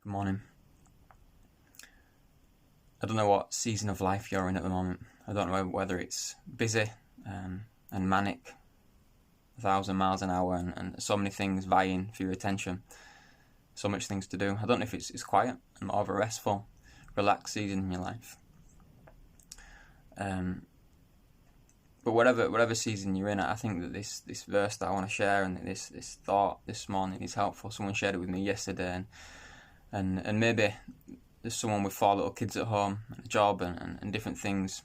Good morning. I don't know what season of life you're in at the moment. I don't know whether it's busy and manic, 1,000 miles an hour, and so many things vying for your attention, so much things to do. I don't know if it's quiet and more of a restful, relaxed season in your life. But whatever season you're in, I think that this verse that I want to share and this thought this morning is helpful. Someone shared it with me yesterday, and maybe there's someone with 4 little kids at home, and a job, and different things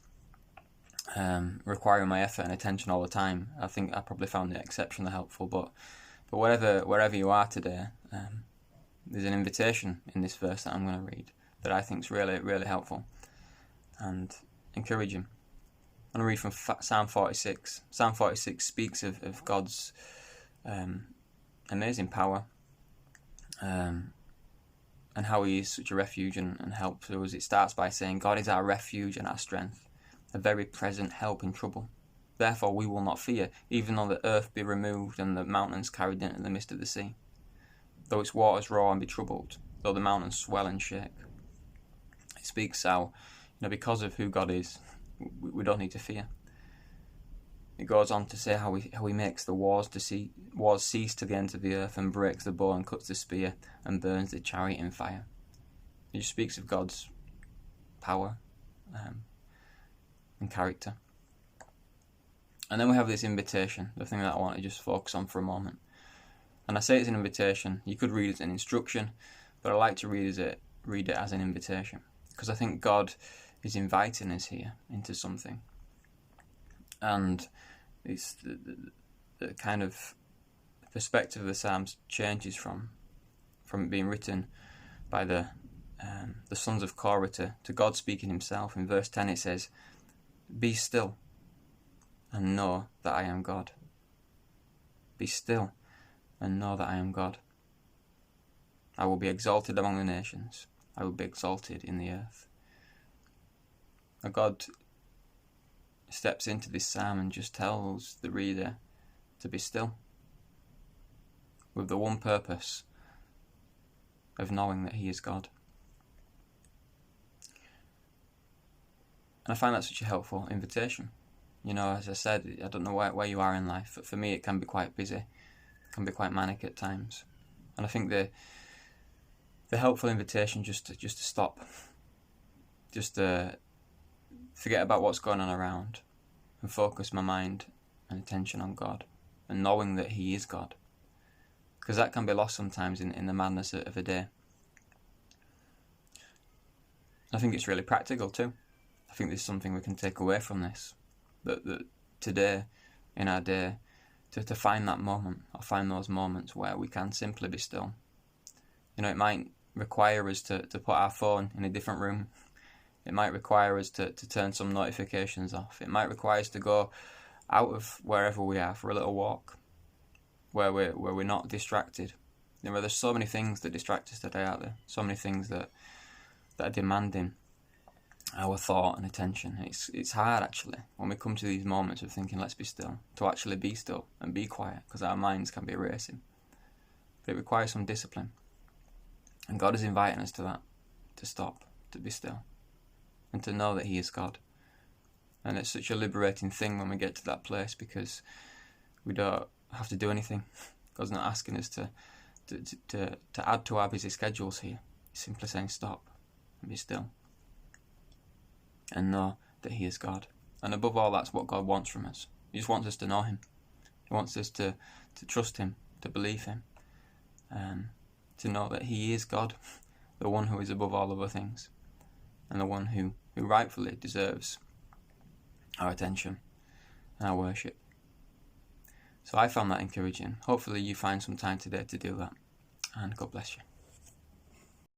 requiring my effort and attention all the time. I think I probably found it exceptionally helpful. But wherever you are today, there's an invitation in this verse that I'm going to read that I think is really, really helpful and encouraging. I'm going to read from Psalm 46. Psalm 46 speaks of God's amazing power and how he is such a refuge and help to us. It starts by saying, God is our refuge and our strength, a very present help in trouble. Therefore we will not fear, even though the earth be removed and the mountains carried into the midst of the sea. Though its waters roar and be troubled, though the mountains swell and shake. It speaks how, because of who God is, we don't need to fear. It goes on to say how he makes the wars cease to the ends of the earth, and breaks the bow and cuts the spear and burns the chariot in fire. It just speaks of God's power and character. And then we have this invitation, the thing that I want to just focus on for a moment. And I say it's an invitation. You could read it as an instruction, but I like to read it as an invitation, because I think God is inviting us here into something. And it's the kind of perspective of the Psalms changes from it being written by the sons of Korah to God speaking himself. In verse 10 it says, "Be still and know that I am God." Be still and know that I am God. I will be exalted among the nations. I will be exalted in the earth. Now God steps into this psalm and just tells the reader to be still, with the one purpose of knowing that he is God. And I find that such a helpful invitation. As I said, I don't know where you are in life, but for me it can be quite busy, it can be quite manic at times. And I think the helpful invitation just to stop, just to forget about what's going on around and focus my mind and attention on God and knowing that he is God, because that can be lost sometimes in the madness of a day. I think it's really practical too. I think there's something we can take away from this, that today in our day to find that moment, or find those moments where we can simply be still. It might require us to put our phone in a different room. It might require us to turn some notifications off. It might require us to go out of wherever we are for a little walk, where we're not distracted. There's so many things that distract us today, aren't there? So many things that are demanding our thought and attention. It's hard actually when we come to these moments of thinking, let's be still, to actually be still and be quiet, because our minds can be racing. But it requires some discipline, and God is inviting us to that, to stop, to be still, and to know that he is God. And it's such a liberating thing when we get to that place, because we don't have to do anything. God's not asking us to add to our busy schedules here. He's simply saying stop and be still and know that he is God. And above all, that's what God wants from us. He just wants us to know him. He wants us to trust him, to believe him, to know that he is God, the one who is above all other things, and the one who rightfully deserves our attention and our worship. So I found that encouraging. Hopefully you find some time today to do that, and God bless you.